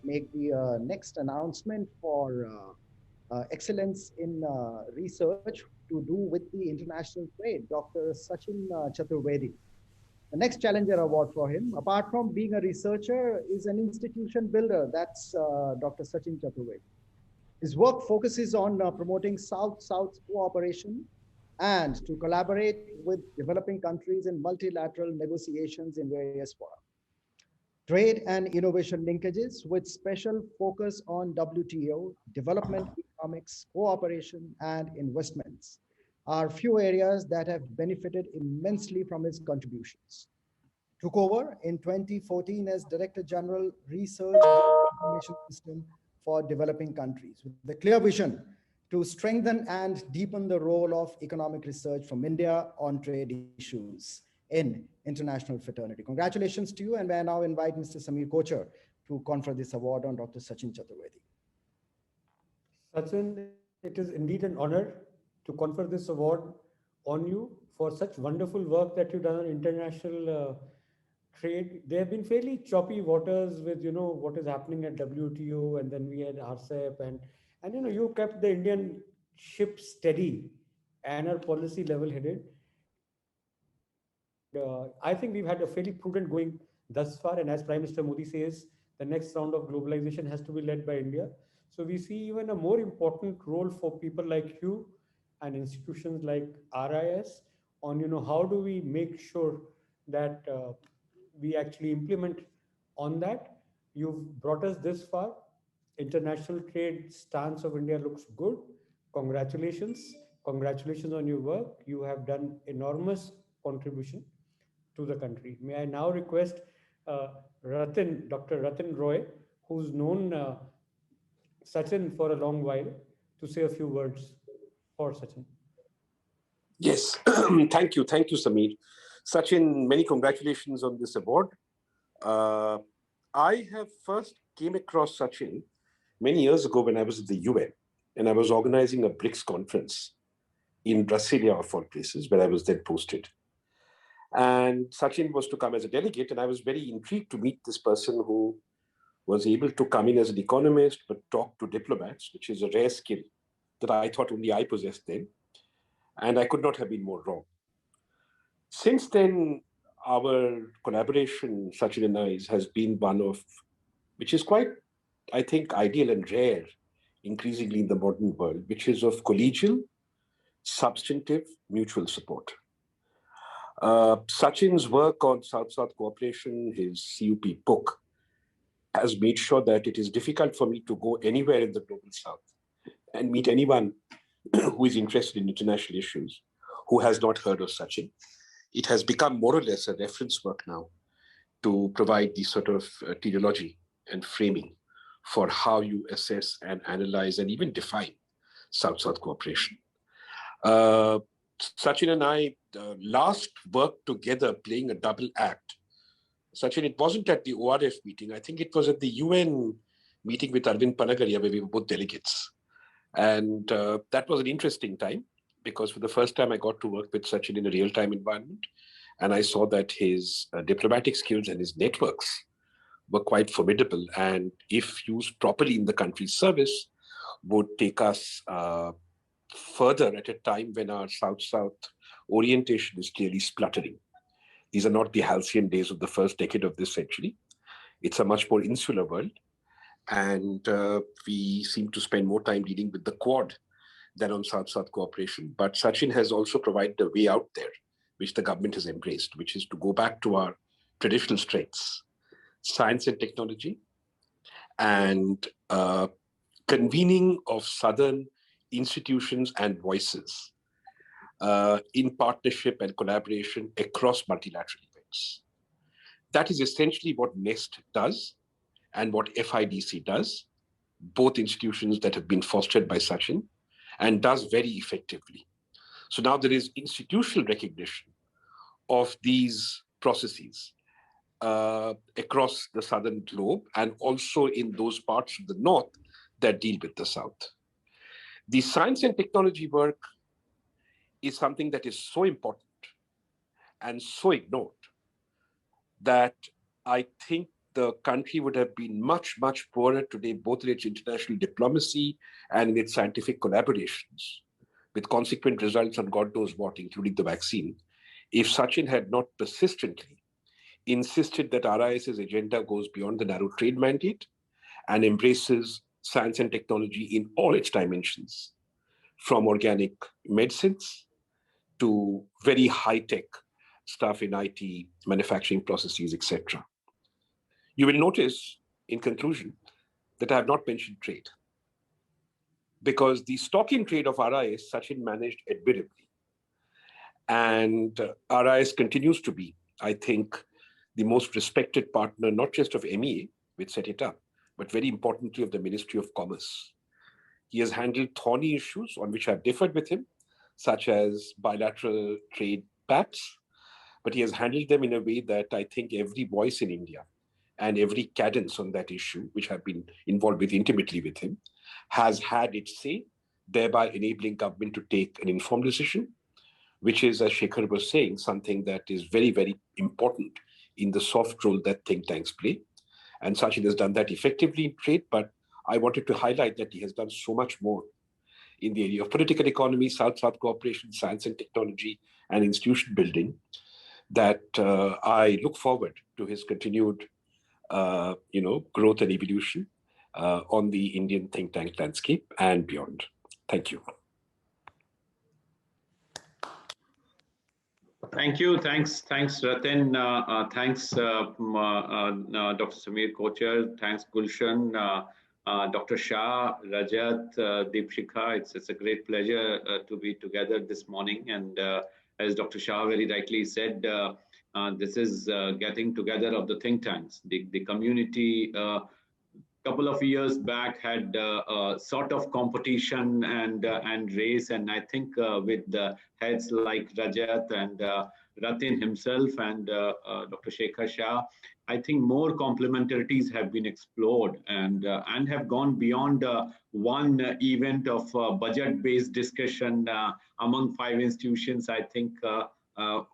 make the next announcement for excellence in research to do with the international trade, Dr. Sachin Chaturvedi. The next Challenger Award for him, apart from being a researcher, is an institution builder. That's Dr. Sachin Chaturvedi. His work focuses on promoting South-South cooperation and to collaborate with developing countries in multilateral negotiations in various fora. Trade and innovation linkages with special focus on WTO, development economics, cooperation, and investments are few areas that have benefited immensely from his contributions. Took over in 2014 as Director General Research Information System for developing countries with a clear vision to strengthen and deepen the role of economic research from India on trade issues in international fraternity. Congratulations to you, and may I now invite Mr. Samir Kochar to confer this award on Dr. Sachin Chaturvedi. Sachin, it is indeed an honor to confer this award on you for such wonderful work that you've done on international trade. There have been fairly choppy waters with what is happening at WTO, and then we had RCEP, and you kept the Indian ship steady and our policy level headed. And I think we've had a fairly prudent going thus far. And as Prime Minister Modi says, the next round of globalization has to be led by India. So we see even a more important role for people like you and institutions like RIS on how do we make sure that we actually implement on that. You've brought us this far. International trade stance of India looks good. Congratulations. Congratulations on your work. You have done enormous contribution to the country. May I now request Dr. Ratan Roy, who's known Sachin for a long while, to say a few words for Sachin. Yes, thank you, Sameer. Sachin, many congratulations on this award. I have first came across Sachin many years ago when I was at the UN, and I was organizing a BRICS conference in Brasilia, of all places, where I was then posted. And Sachin was to come as a delegate, and I was very intrigued to meet this person who was able to come in as an economist, but talk to diplomats, which is a rare skill that I thought only I possessed then. And I could not have been more wrong. Since then, our collaboration, Sachin and I, has been one of, which is quite, I think, ideal and rare, increasingly in the modern world, which is of collegial, substantive, mutual support. Sachin's work on South-South cooperation, his CUP book, has made sure that it is difficult for me to go anywhere in the global South and meet anyone who is interested in international issues who has not heard of Sachin. It has become more or less a reference work now to provide the sort of teleology and framing for how you assess and analyze and even define South-South cooperation. Sachin and I last worked together playing a double act. Sachin, it wasn't at the ORF meeting. I think it was at the UN meeting with Arvind Panagaria, where we were both delegates. And that was an interesting time because for the first time I got to work with Sachin in a real-time environment. And I saw that his diplomatic skills and his networks were quite formidable. And if used properly in the country's service, would take us further at a time when our South-South orientation is clearly spluttering. These are not the halcyon days of the first decade of this century. It's a much more insular world. And we seem to spend more time dealing with the Quad than on South-South cooperation. But Sachin has also provided a way out there, which the government has embraced, which is to go back to our traditional strengths, science and technology, and convening of Southern institutions and voices in partnership and collaboration across multilateral events. That is essentially what NEST does and what FIDC does, both institutions that have been fostered by Sachin, and does very effectively. So now there is institutional recognition of these processes across the Southern globe and also in those parts of the North that deal with the South. The science and technology work is something that is so important and so ignored that I think the country would have been much, much poorer today, both in its international diplomacy and in its scientific collaborations, with consequent results on God knows what, including the vaccine, if Sachin had not persistently insisted that RIS's agenda goes beyond the narrow trade mandate and embraces science and technology in all its dimensions, from organic medicines to very high-tech stuff in IT, manufacturing processes, etc. You will notice, in conclusion, that I have not mentioned trade, because the stock in trade of RIS, Sachin managed admirably. And RIS continues to be, I think, the most respected partner, not just of MEA, which set it up, but very importantly of the Ministry of Commerce. He has handled thorny issues on which I've differed with him, such as bilateral trade pacts, but he has handled them in a way that I think every voice in India and every cadence on that issue, which have been involved with intimately with him, has had its say, thereby enabling government to take an informed decision, which is, as Shekhar was saying, something that is very, very important in the soft role that think tanks play. And Sachin has done that effectively in trade, but I wanted to highlight that he has done so much more in the area of political economy, South-South cooperation, science and technology, and institution building, that I look forward to his continued growth and evolution on the Indian think tank landscape and beyond. Thank you. Thank you. Thanks, Ratan. Thanks, Dr. Samir Kochar. Thanks, Gulshan, Dr. Shah, Rajat, Deepshikha. It's a great pleasure to be together this morning. And as Dr. Shah very rightly said, this is getting together of the think tanks. The community couple of years back had a sort of competition and race, and I think with heads like Rajat and Ratin himself and Dr. Shekhar Shah, I think more complementarities have been explored and have gone beyond one event of budget-based discussion among 5 institutions. I think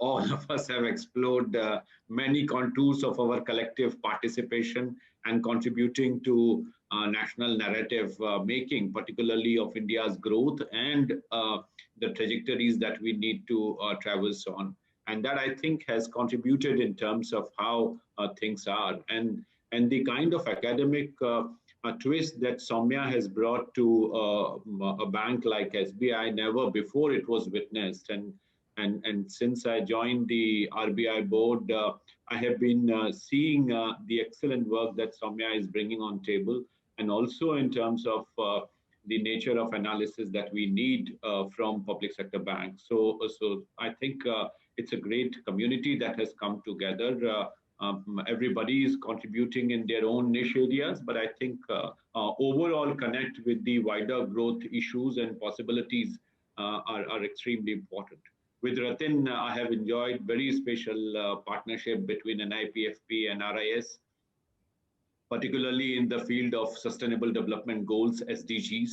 all of us have explored many contours of our collective participation and contributing to national narrative making, particularly of India's growth and the trajectories that we need to traverse on. And that, I think, has contributed in terms of how things are. And the kind of academic twist that Soumya has brought to a bank like SBI, never before it was witnessed. And since I joined the RBI board, I have been seeing the excellent work that Soumya is bringing on table, and also in terms of the nature of analysis that we need from public sector banks. So I think it's a great community that has come together. Everybody is contributing in their own niche areas, but I think overall connect with the wider growth issues and possibilities are extremely important. With Ratin, I have enjoyed very special partnership between NIPFP and RIS, particularly in the field of Sustainable Development Goals, SDGs.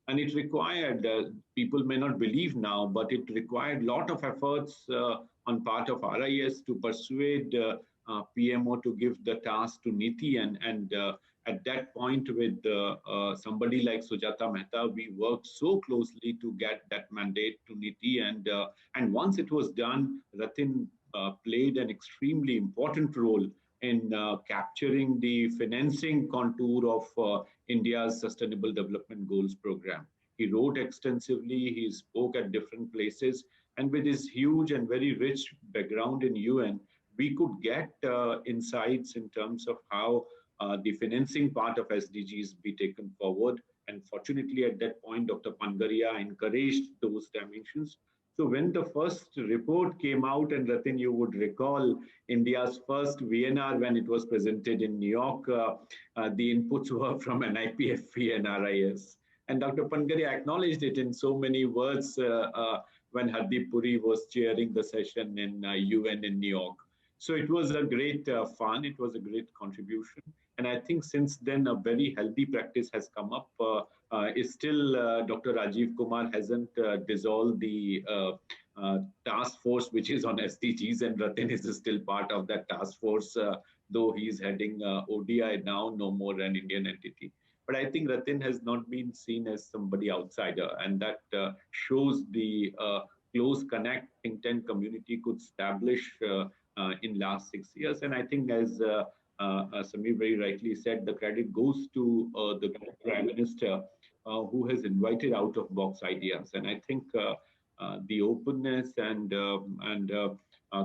And it required, people may not believe now, but it required a lot of efforts on part of RIS to persuade PMO to give the task to Niti. And at that point with somebody like Sujata Mehta, we worked so closely to get that mandate to Niti. And once it was done, Ratin played an extremely important role in capturing the financing contour of India's Sustainable Development Goals program. He wrote extensively, he spoke at different places, and with his huge and very rich background in UN, we could get insights in terms of how the financing part of SDGs be taken forward. And fortunately, at that point, Dr. Pangaria encouraged those dimensions. So when the first report came out, and Ratin, you would recall India's first VNR when it was presented in New York, the inputs were from NIPFP and RIS. And Dr. Pangaria acknowledged it in so many words when Hardeep Puri was chairing the session in UN in New York. So it was a great fun, it was a great contribution. And I think since then, a very healthy practice has come up. Is still Dr. Rajiv Kumar hasn't dissolved the task force which is on SDGs, and Ratin is still part of that task force though he's heading ODI now, no more an Indian entity. But I think Ratin has not been seen as somebody outsider, and that shows the close connect think tank community could establish in last 6 years. And I think, as Samir very rightly said, the credit goes to the Prime Minister who has invited out of box ideas. And I think the openness and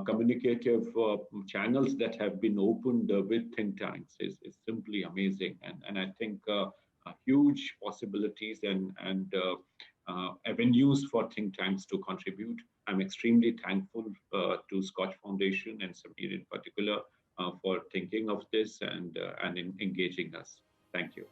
communicative channels that have been opened with think tanks is simply amazing. And I think huge possibilities and avenues for think tanks to contribute. I'm extremely thankful to Scotch Foundation and Samir in particular for thinking of this and engaging us. Thank you.